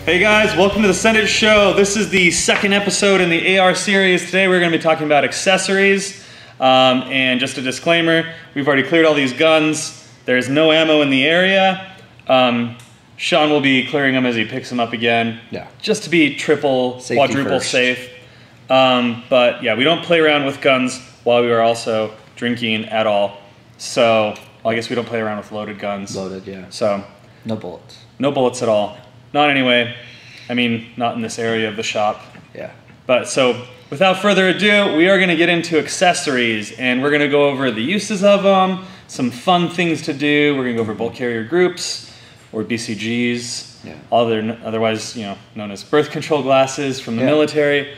Hey guys, welcome to the Send It Show. This is the second episode in the AR series. Today we're going to be talking about accessories. And just a disclaimer, we've already cleared all these guns. There's no ammo in the area. Sean will be clearing them as he picks them up again. Yeah. Just to be triple, Safety quadruple first. safe. But yeah, we don't play around with guns while we are also drinking at all. So, well, I guess we don't play around with loaded guns. Loaded, yeah. So, no bullets. no bullets at all. Not anyway. I mean, not in this area of the shop. Yeah. But so, without further ado, we are going to get into accessories, and we're going to go over the uses of them, some fun things to do. We're going to go over bolt carrier groups, or BCGs, yeah. Otherwise, known as birth control glasses from the military.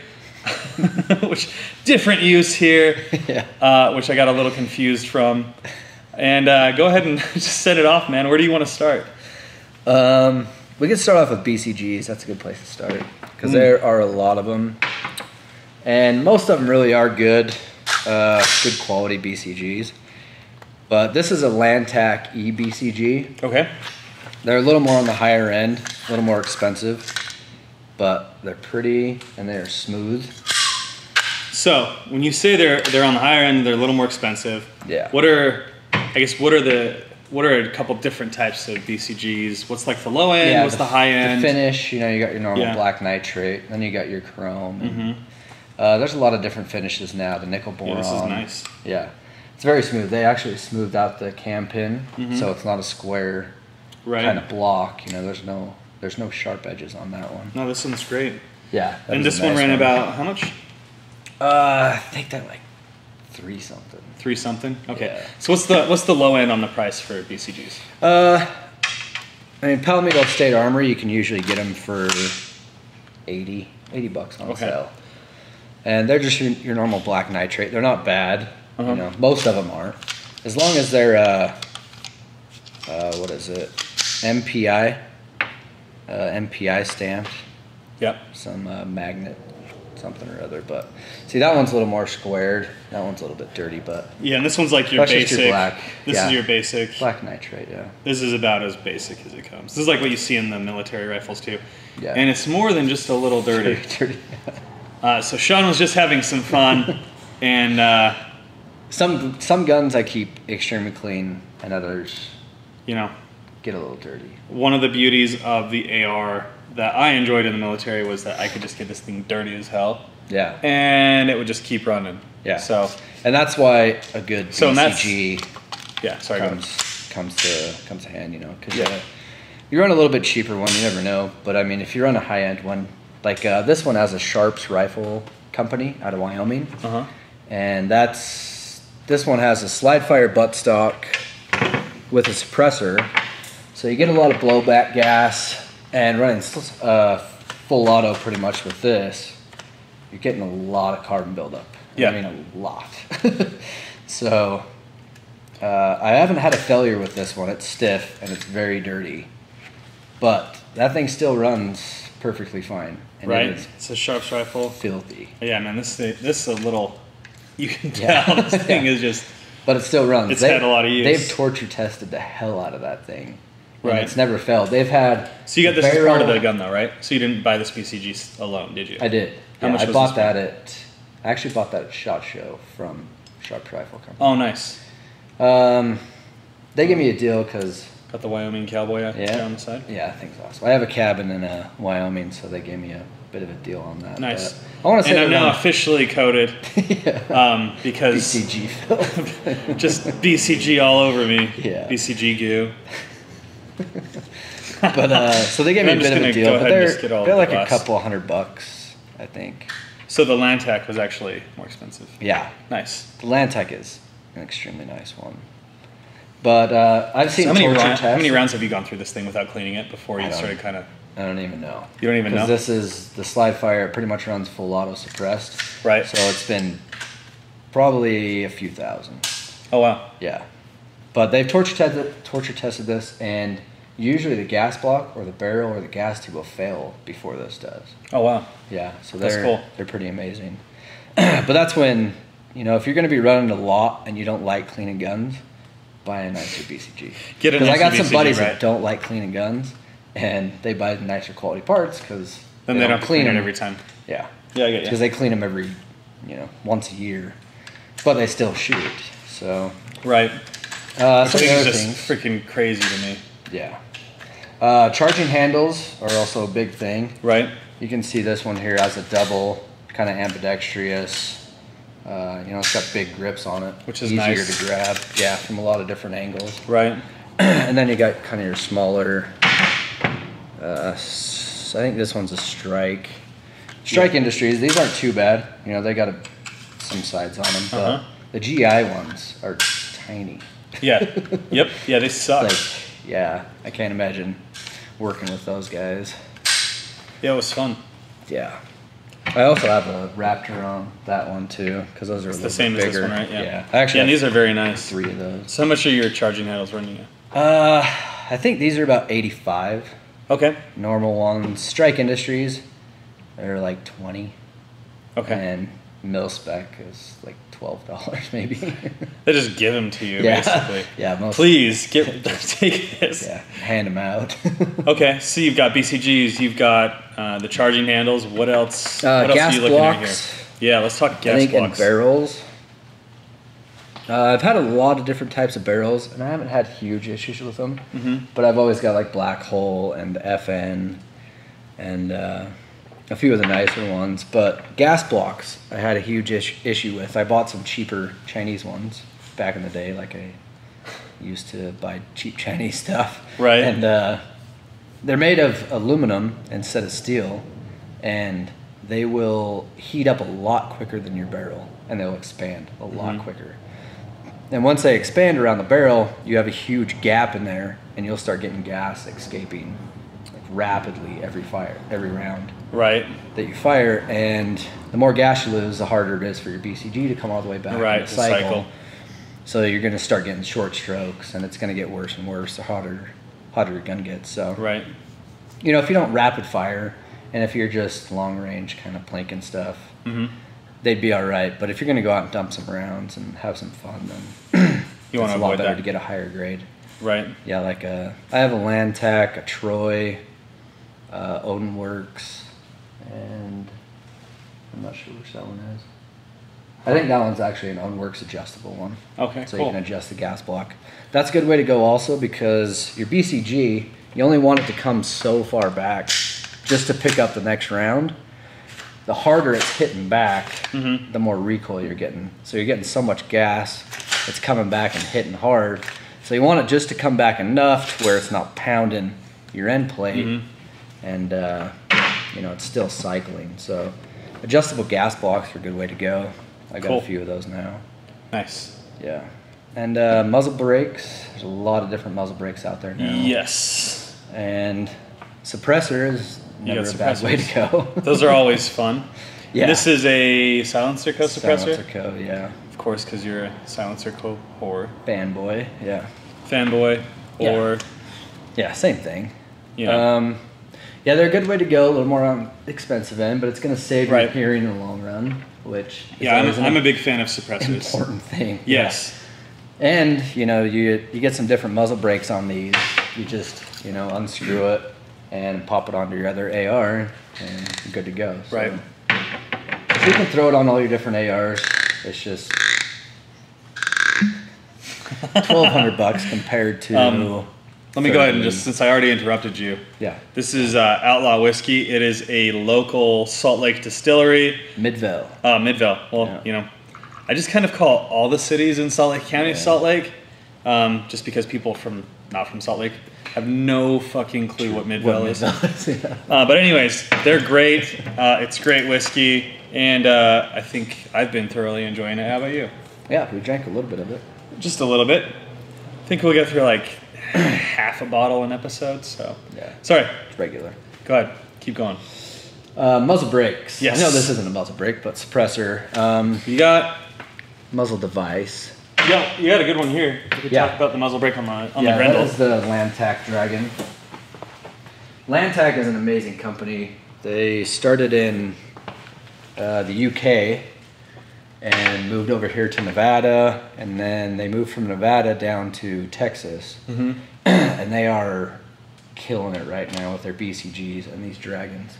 Which different use here, which I got a little confused from. And go ahead and just set it off, man. Where do you want to start? We can start off with BCGs. That's a good place to start because there are a lot of them, and most of them really are good quality BCGs. But this is a Lantac eBCG. Okay. They're a little more on the higher end, a little more expensive, but they're pretty and they're smooth. So when you say they're on the higher end, they're a little more expensive. Yeah. What are a couple different types of BCGs? What's like the low end? Yeah, what's the high end? The finish, you got your normal black nitrate, then you got your chrome. Mm-hmm. There's a lot of different finishes now. The nickel boron. Yeah, this is nice. Yeah, it's very smooth. They actually smoothed out the cam pin, so it's not a square kind of block. There's no sharp edges on that one. No, this one's great. Yeah. And this one ran about how much? I think that like 3 something. 3 something? Okay. Yeah. So what's the low end on the price for BCGs? Palomino State Armory, you can usually get them for $80 on sale. And they're just your normal black nitrate. They're not bad. Most of them aren't. As long as they're, what is it? MPI stamped. Yep. Some magnet, something or other. But see, that one's a little more squared. That one's a little bit dirty, but yeah, and this one's like your basic. Your black. This is your basic black nitrate. Yeah. This is about as basic as it comes. This is like what you see in the military rifles too. Yeah. And it's more than just a little dirty. Dirty. So Sean was just having some fun, and some guns I keep extremely clean, and others, get a little dirty. One of the beauties of the AR that I enjoyed in the military was that I could just get this thing dirty as hell. Yeah. And it would just keep running. Yeah. So. And that's why a good BCG comes to hand, because you run a little bit cheaper one, you never know. But I mean, if you run a high end one, like this one has a Sharps Rifle Company out of Wyoming, and this one has a slide fire buttstock with a suppressor, so you get a lot of blowback gas. And running full auto pretty much with this, you're getting a lot of carbon buildup. Yeah. I mean, a lot. So, I haven't had a failure with this one. It's stiff and it's very dirty. But that thing still runs perfectly fine. And it's a Sharps rifle. Filthy. Yeah, man, this is a little, you can tell this thing is just. But it still runs. It's had a lot of use. They've torture tested the hell out of that thing. And it's never failed. They've had. So you got this as part of the gun, though, right? So you didn't buy this BCG alone, did you? I did. How much I was bought this that I actually bought that at SHOT Show from Sharp Rifle Company. Oh, nice. They gave me a deal because. Got the Wyoming cowboy on the side? Yeah, I think so. I have a cabin in Wyoming, so they gave me a bit of a deal on that. Nice. But I want to say I'm now officially coated because BCG film. Just BCG all over me. Yeah. BCG goo. But so they gave me a bit of a deal, but they're like a couple $100, I think. So the Lantac was actually more expensive. Yeah. Nice. The Lantac is an extremely nice one. But I've seen how many rounds have you gone through this thing without cleaning it before you started kind of? I don't even know. You don't even know? Because this is the slide fire. It pretty much runs full auto suppressed. Right. So it's been probably a few thousand. Oh wow. Yeah. But they've torture tested this, and usually the gas block or the barrel or the gas tube will fail before this does. Oh wow. Yeah. So that's cool. They're pretty amazing. But that's when if you're going to be running a lot and you don't like cleaning guns, buy a nicer BCG. Get a nicer BCG, because I got some buddies right? that don't like cleaning guns, and they buy nicer quality parts because then they don't clean it every time. Yeah. Yeah, I get you. Because they clean them every, once a year, but they still shoot. So right. Some of the other just things, freaking crazy to me. Yeah. Charging handles are also a big thing. Right. You can see this one here has a double, kind of ambidextrous. It's got big grips on it, which is easier nice to grab. Yeah, from a lot of different angles. Right. And then you got kind of your smaller. I think this one's a Strike. Strike Industries. These aren't too bad. They got some sides on them, but the GI ones are tiny. Yeah. Yep. Yeah, they suck. Yeah, I can't imagine working with those guys. Yeah, it was fun. Yeah. I also have a Raptor on that one too, because those are the same bigger. As this one, right? Yeah. Actually, and these are very nice. 3 of those. So how much are your charging handles running you? I think these are about 85. Okay. Normal ones. Strike Industries, they're like 20. Okay. And mil spec is like $12 maybe. They just give them to you, basically. Yeah. Please take this. Yeah. Hand them out. Okay. So you've got BCGs. You've got the charging handles. What else? What else are you looking at here? Yeah. Let's talk gas blocks. And barrels. I've had a lot of different types of barrels, and I haven't had huge issues with them. But I've always got like Black Hole and FN, and a few of the nicer ones. But gas blocks, I had a huge issue with. I bought some cheaper Chinese ones back in the day, like I used to buy cheap Chinese stuff. Right. And they're made of aluminum instead of steel, and they will heat up a lot quicker than your barrel, and they'll expand a lot quicker. And once they expand around the barrel, you have a huge gap in there, and you'll start getting gas escaping like rapidly every round right. that you fire. And the more gas you lose, the harder it is for your BCG to come all the way back. Right, in the cycle. So you're going to start getting short strokes, and it's going to get worse and worse the hotter your gun gets. So right. If you don't rapid fire, and if you're just long range kind of planking stuff, they'd be all right. But if you're going to go out and dump some rounds and have some fun, then you want to avoid a lot better that to get a higher grade. Right. Yeah, like I have a Landtac, a Troy, Odin Works, and I'm not sure which that one is. I think that one's actually an Odin Works adjustable one. Okay, so cool. You can adjust the gas block. That's a good way to go also, because your BCG, you only want it to come so far back just to pick up the next round. The harder it's hitting back, the more recoil you're getting. So you're getting so much gas, it's coming back and hitting hard. So you want it just to come back enough to where it's not pounding your end plate, and it's still cycling. So adjustable gas blocks are a good way to go. I got a few of those now. Nice. Yeah. And muzzle brakes. There's a lot of different muzzle brakes out there now. Yes. And suppressor is never a bad way to go. Those are always fun. Yeah. This is a Silencer Co. suppressor? Silencer Co., yeah. Of course, because you're a Silencer Co. whore. Fanboy, yeah. Fanboy, whore. Yeah, same thing. Yeah. Yeah, they're a good way to go. A little more on the expensive end, but it's going to save your hearing in the long run, which is I'm a big fan of suppressors. Important thing. Yes. Yeah. And, you get some different muzzle brakes on these. You just, unscrew it and pop it onto your other AR, and you're good to go. So, right. So you can throw it on all your different ARs. It's just $1,200 compared to. Let me go ahead and just, since I already interrupted you. Yeah. This is Outlaw Whiskey. It is a local Salt Lake distillery. Midvale. Midvale. Well, I just kind of call all the cities in Salt Lake County Salt Lake, just because people not from Salt Lake have no fucking clue what Midvale is. But anyways, they're great. It's great whiskey, and I think I've been thoroughly enjoying it. How about you? Yeah, we drank a little bit of it. Just a little bit. I think we'll get through like half a bottle an episode. So yeah. Sorry. It's regular. Go ahead. Keep going. Muzzle brakes. Yes. I know this isn't a muzzle brake, but suppressor. You got muzzle device. Yeah, you got a good one here. We could talk about the muzzle brake on the Grendel. That is the Landtac Dragon. Landtac is an amazing company. They started in the UK and moved over here to Nevada, and then they moved from Nevada down to Texas. And they are killing it right now with their BCGs and these Dragons.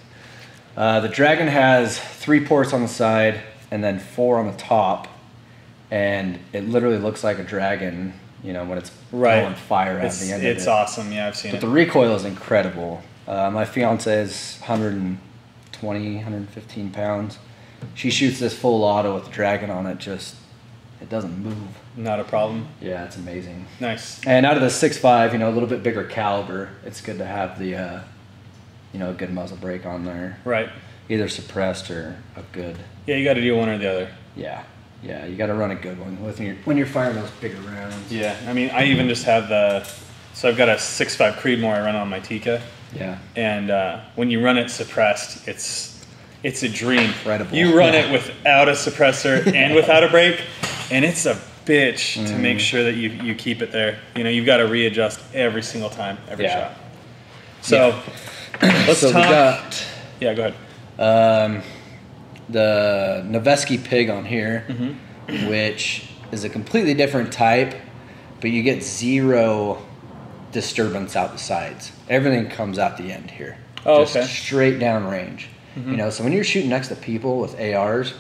The Dragon has 3 ports on the side and then 4 on the top, and it literally looks like a Dragon, you know, when it's blowing fire at the end of it. It's awesome. Yeah, I've seen it. But the recoil is incredible. My fiance is 120, 115 pounds. She shoots this full auto with the Dragon on it, it doesn't move. Not a problem. Yeah, it's amazing. Nice. And out of the 6.5, you know, a little bit bigger caliber, it's good to have the, you know, a good muzzle brake on there. Right. Either suppressed or a good. Yeah, you got to do one or the other. Yeah. Yeah, you got to run a good one when you're firing those bigger rounds. Yeah, I mean, I even just have so I've got a 6.5 Creedmoor I run on my Tikka. Yeah. And when you run it suppressed, it's a dream. Incredible. You run it without a suppressor and without a brake, and it's a bitch to make sure that you keep it there. You know, you've got to readjust every single time, every shot. So let's talk. Yeah, go ahead. The Noveski pig on here, which is a completely different type, but you get 0 disturbance out the sides. Everything comes out the end here. Oh, just straight down range. You know, so when you're shooting next to people with ARs,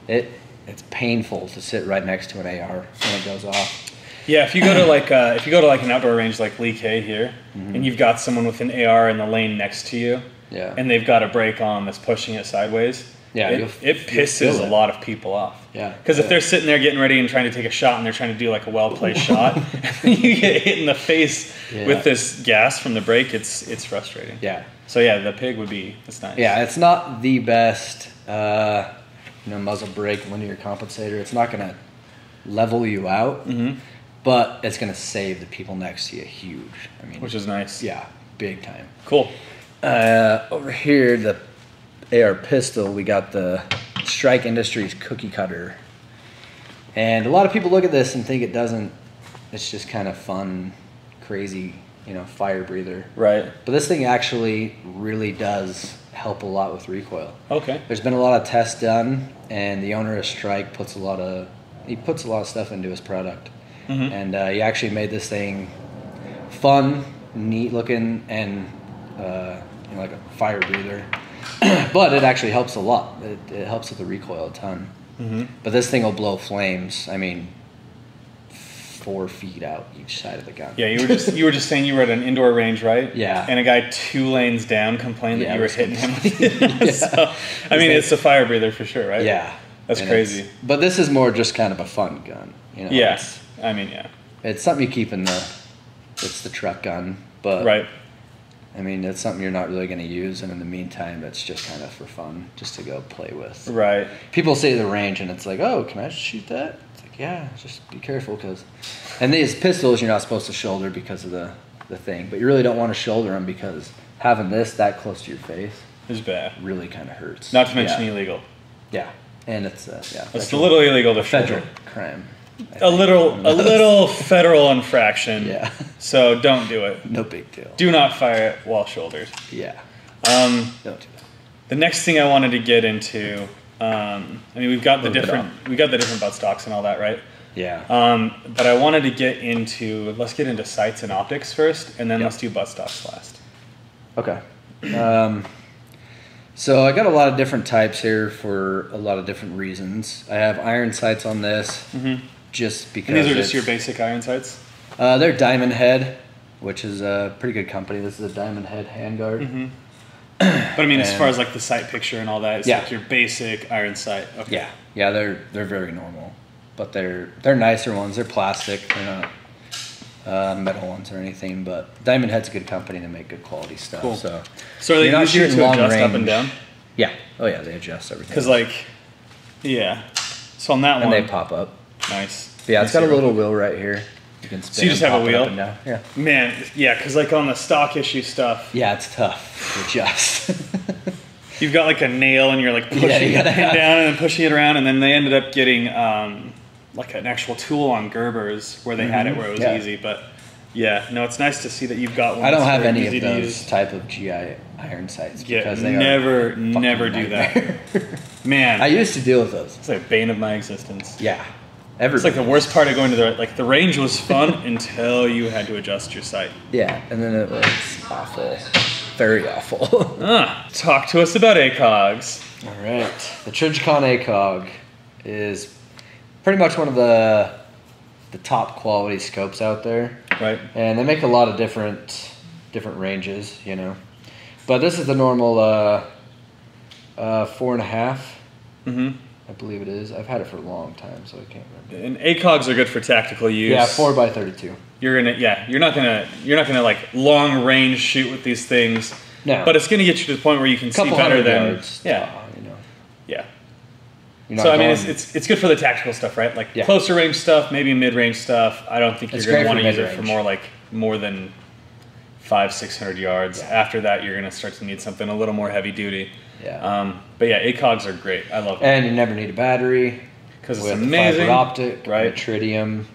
it's painful to sit right next to an AR when it goes off. Yeah, if you go to an outdoor range like Lee K here, and you've got someone with an AR in the lane next to you, and they've got a brake on that's pushing it sideways, it pisses a lot of people off. Yeah, because if they're sitting there getting ready and trying to take a shot, and they're trying to do like a well-placed shot, and you get hit in the face with this gas from the brake, it's frustrating. Yeah. So yeah, the pig it's nice. Yeah, it's not the best, you know, muzzle brake linear compensator. It's not going to level you out, but it's going to save the people next to you huge. I mean, which is nice. Yeah, big time. Cool. Over here, the AR pistol, we got the Strike Industries cookie cutter, and a lot of people look at this and think it's just kind of fun, crazy, you know, fire breather. Right. But this thing actually really does help a lot with recoil. Okay. There's been a lot of tests done, and the owner of Strike puts a lot of stuff into his product, and he actually made this thing fun, neat looking, and you know, like a fire breather. But it actually helps a lot. It helps with the recoil a ton. But this thing will blow flames. I mean, 4 feet out each side of the gun. Yeah, you were just saying you were at an indoor range, right? Yeah. And a guy 2 lanes down complained that you were hitting him. So, I mean, it's a fire breather for sure, right? Yeah. That's crazy. But this is more just kind of a fun gun. You know? Yeah. I mean, yeah. It's something you keep it's the truck gun, but right. I mean, it's something you're not really going to use, and in the meantime, it's just kind of for fun, just to go play with. Right. People say the range, and it's like, oh, can I shoot that? It's like, yeah, just be careful, and these pistols you're not supposed to shoulder because of the thing, but you really don't want to shoulder them because having this that close to your face is bad. Really kind of hurts. Not to mention illegal. Yeah, and it's it's a little illegal to federal crime. A little federal infraction. Yeah. So don't do it. No big deal. Do not fire it while shouldered. Yeah. Don't do that. The next thing I wanted to get into, I mean, we've got the different buttstocks and all that, right? Yeah. But I wanted to let's get into sights and optics first, and then let's do buttstocks last. Okay. So I got a lot of different types here for a lot of different reasons. I have iron sights on this, just because. And these are just your basic iron sights? They're Diamond Head, which is a pretty good company. This is a Diamond Head handguard. But I mean, as far as like the sight picture and all that, it's like your basic iron sight. Okay. Yeah, they're very normal, but they're nicer ones. They're plastic. They're not metal ones or anything. But Diamond Head's a good company to make good quality stuff. Cool. So are they easier to adjust up and down? Yeah. Oh yeah, they adjust everything. Because so on that one, and they pop up. Nice. But yeah, it's got a little wheel right here. You can spin. So you just have a wheel? Up and down. Yeah. Man, yeah, because like on the stock issue stuff. Yeah, it's tough to adjust. You've got like a nail and you're like pushing it down and then pushing it around, and then they ended up getting like an actual tool on Gerbers where they had it where it was easy. But yeah, no, it's nice to see that you've got one. I don't have any of those type of GI iron sights because they never do that. Man, I used to deal with those. It's like bane of my existence. Yeah, It's like the worst part of going to the range was fun until you had to adjust your sight. Yeah, and then it was awful. Very awful. Talk to us about ACOGs. All right. The Trigicon ACOG is pretty much one of the top quality scopes out there. Right. And they make a lot of different ranges, you know. But this is the normal 4.5. I believe it is. I've had it for a long time, so I can't remember. And ACOGs are good for tactical use. Yeah, 4x32. You're not gonna like long range shoot with these things. No. But it's gonna get you to the point where you can see better than yards, you know. Yeah. So I mean, it's good for the tactical stuff, right? Like closer range stuff, maybe mid range stuff. I don't think you're gonna want to use it for more than 500-600 yards. Yeah. After that, you're gonna start to need something a little more heavy duty. Yeah. But yeah, ACOGs are great. I love them. And you never need a battery because it's amazing. Fiber optic, right? Tritium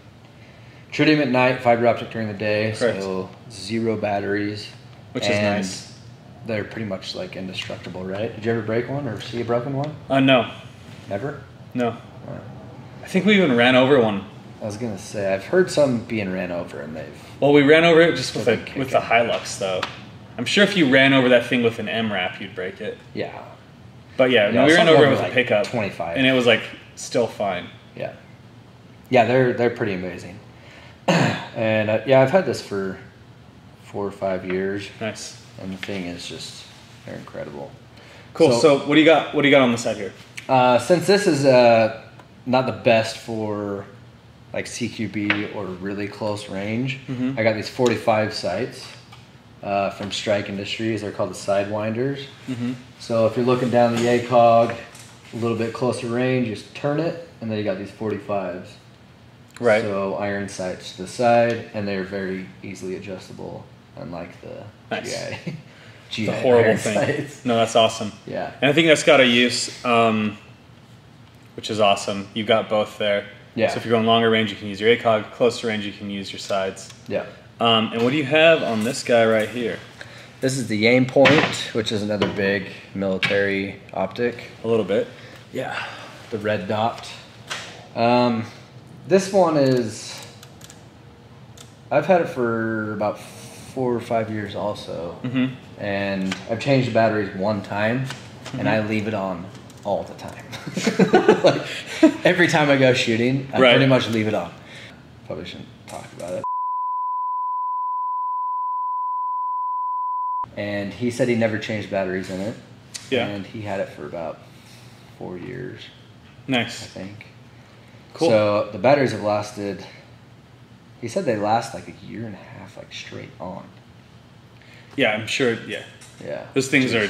at night, fiber optic during the day. Correct. So 0 batteries, which is nice. They're pretty much like indestructible, right? Did you ever break one or see a broken one? No. Never? No. I think we even ran over one. I was gonna say I've heard some being ran over and they've. Well, we ran over it just with the Hilux though. I'm sure if you ran over that thing with an MRAP, you'd break it. Yeah. But yeah, we ran over it with a pickup. 25. And it was like still fine. Yeah. Yeah, they're pretty amazing. And I've had this for 4 or 5 years. Nice. And the thing is just, they're incredible. Cool. So what do you got? What do you got on the side here? Since this is not the best for like CQB or really close range, I got these 45 sights from Strike Industries. They're called the Sidewinders. So if you're looking down the ACOG, a little bit closer range, just turn it, and then you got these 45s. Right. So iron sights to the side, and they're very easily adjustable, unlike the GI the horrible thing. Sights. No, that's awesome. Yeah. And I think that's got a use, which is awesome. You've got both there. Yeah. So if you're going longer range, you can use your ACOG. Closer range, you can use your sides. Yeah. And what do you have on this guy right here? This is the Aim Point, which is another big military optic. A little bit. Yeah. The red dot. This one is, I've had it for about 4 or 5 years also. And I've changed the batteries one time, and I leave it on all the time. Like, every time I go shooting, I pretty much leave it on. Probably shouldn't talk about it. And he said he never changed batteries in it. Yeah. And he had it for about 4 years. Nice. I think. Cool. So the batteries have lasted, he said they last like 1.5 years, like straight on. Yeah, I'm sure, yeah. Yeah. Those things are,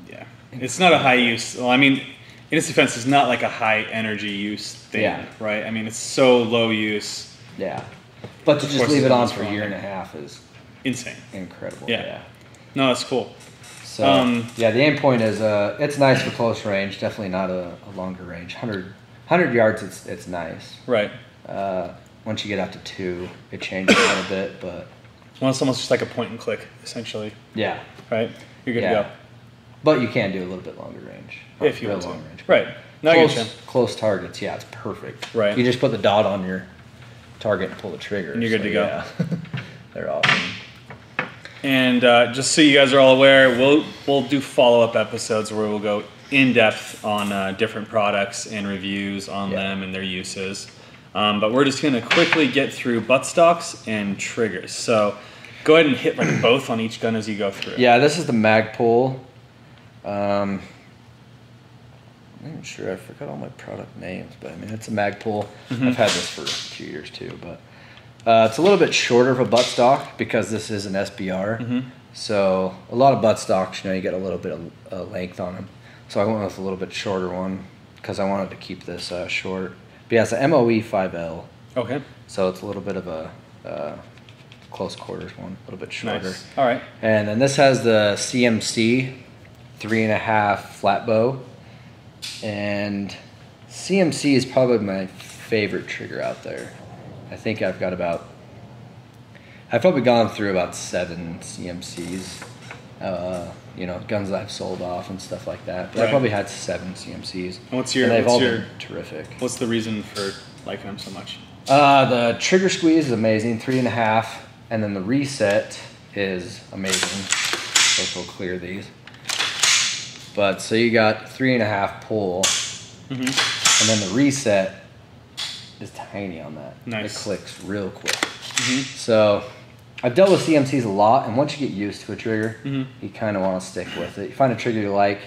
yeah. It's not a high use, well, I mean, in its defense, it's not like a high energy use thing, right? I mean, it's so low use. Yeah. But to just leave it on for 1.5 years is insane. Incredible. Yeah. No, that's cool. So, yeah, the Aim Point is, it's nice for close range, definitely not a longer range. 100 yards, it's nice. Right. Once you get out to 2, it changes a little bit, but... Well, it's almost just like a point and click, essentially. Yeah. Right? You're good to go. But you can do a little bit longer range. If you want to. Range. Right. No, close targets, yeah, it's perfect. Right. You just put the dot on your target and pull the trigger. And you're good to go. Yeah. They're awesome. And just so you guys are all aware, we'll do follow-up episodes where we'll go in-depth on different products and reviews on them and their uses. But we're just going to quickly get through buttstocks and triggers. So go ahead and hit like both on each gun as you go through. Yeah, this is the Magpul. I'm not sure, I forgot all my product names, but I mean, it's a Magpul. I've had this for a few years too, but it's a little bit shorter of a buttstock because this is an SBR. So a lot of buttstocks, you get a little bit of length on them. So I went with a little bit shorter one because I wanted to keep this short. But yeah, it's a MOE 5L. Okay. So it's a little bit of a close quarters one, a little bit shorter. Nice. All right. And then this has the CMC 3.5 flat bow. And CMC is probably my favorite trigger out there. I think I've probably gone through about 7 CMCs, guns that I've sold off and stuff like that. But I probably had 7 CMCs. And they've all been terrific. What's the reason for liking them so much? The trigger squeeze is amazing, 3.5, and then the reset is amazing. So we'll clear these. But so you got 3.5 pull, and then the reset is tiny on that. Nice. It clicks real quick. So I've dealt with CMCs a lot, and once you get used to a trigger, you kind of want to stick with it. You find a trigger you like,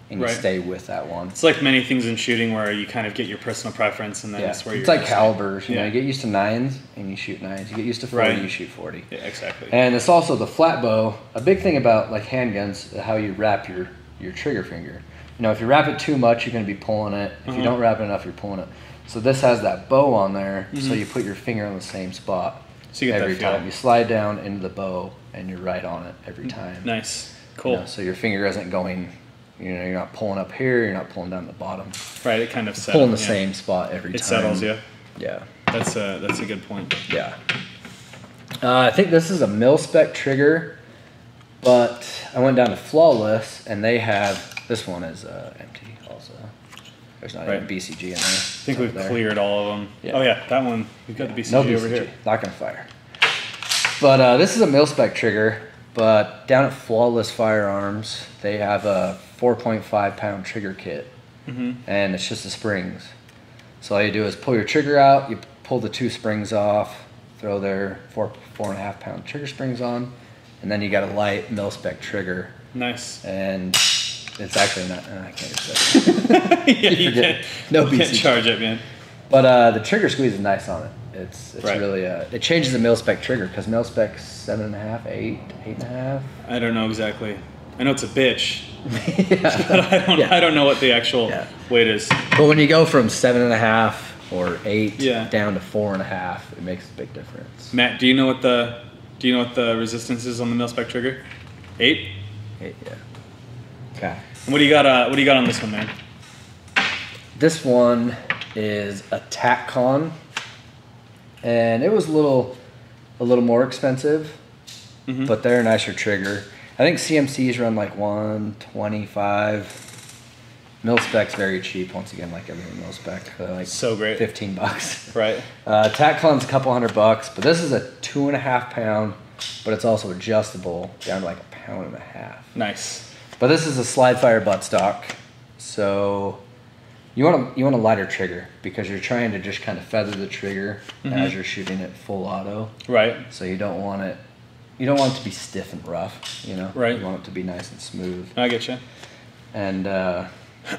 and you stay with that one. It's like many things in shooting where you kind of get your personal preference, and then it's where it's like calibers. You know, you get used to 9s, and you shoot 9s. You get used to 40, you shoot 40. Yeah, exactly. And it's also the flat bow. A big thing about like handguns, how you wrap your trigger finger. You know, if you wrap it too much, you're going to be pulling it. If you don't wrap it enough, you're pulling it. So this has that bow on there, so you put your finger on the same spot every time. You slide down into the bow, and you're right on it every time. Nice. Cool. You know, so your finger isn't going, you know, you're not pulling up here, you're not pulling down the bottom. Right, it kind of settles. Pulling the same spot every time. It settles, yeah. Yeah. That's a good point. Yeah. I think this is a mil-spec trigger, but I went down to Flawless, and they have, this one is empty also. There's not even BCG in there. I think we've cleared all of them. Yeah. Oh yeah, that one, we've got the BCG, over here. Not gonna fire. But this is a mil-spec trigger, but down at Flawless Firearms, they have a 4.5 pound trigger kit, and it's just the springs. So all you do is pull your trigger out, you pull the 2 springs off, throw their 4.5 pound trigger springs on, and then you got a light mil-spec trigger. Nice. And it's actually not, I can't say that. Yeah, you can't charge it, man. But the trigger squeeze is nice on it. It's really, it changes the mil-spec trigger, because mil-spec's 7.5, 8, 8.5. I don't know exactly. I know it's a bitch. But I don't know what the actual weight is. But when you go from 7.5 or 8 down to 4.5, it makes a big difference. Matt, do you know what the resistance is on the mil-spec trigger? 8? 8, yeah. Okay. And what do you got on this one, man? This one is a TacCon, and it was a little more expensive, but they're a nicer trigger. I think CMCs run like 125. Mil-spec's very cheap. Once again, like everything mil-spec, like so great, $15. Right. TacCon's a couple $100, but this is a 2.5 pound, but it's also adjustable down to like 1.5 pounds. Nice. But this is a slide fire buttstock, so you want a lighter trigger, because you're trying to just kind of feather the trigger as you're shooting it full auto. Right. So you don't want it to be stiff and rough, you know. Right. You want it to be nice and smooth. I get you. And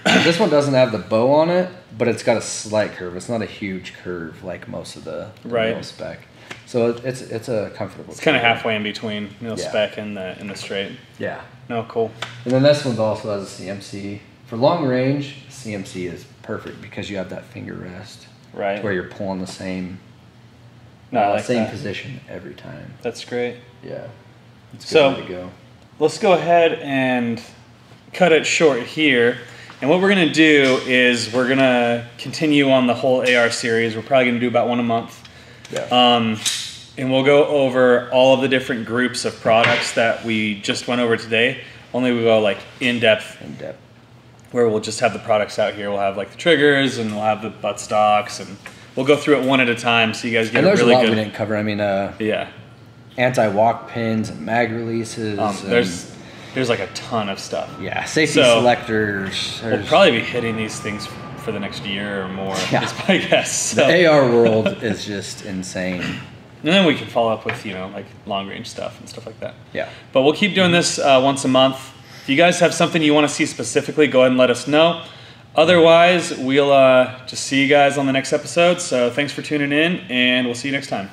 this one doesn't have the bow on it, but it's got a slight curve. It's not a huge curve like most of the mil-spec. So it's a comfortable. It's kind of halfway in between mil-spec and the straight. Yeah. No, cool. And then this one also has a CMC. For long range, CMC is perfect, because you have that finger rest. Right. Where you're pulling the same position every time. That's great. Yeah. It's a good way to go. Let's go ahead and cut it short here. And what we're going to do is we're going to continue on the whole AR series. We're probably going to do about one a month. Yeah. And we'll go over all of the different groups of products that we just went over today. Only we go like in depth. Where we'll just have the products out here. We'll have like the triggers, and we'll have the buttstocks, and we'll go through it one at a time, so you guys get a really good. And there's a lot we didn't cover. I mean, anti-walk pins and mag releases. There's like a ton of stuff. Yeah, safety selectors. We'll probably be hitting these things for the next year or more. Yeah. Is my guess. So. The AR world is just insane. And then we can follow up with like long range stuff and stuff like that. Yeah. But we'll keep doing this once a month. If you guys have something you want to see specifically, go ahead and let us know. Otherwise, we'll just see you guys on the next episode. So thanks for tuning in, and we'll see you next time.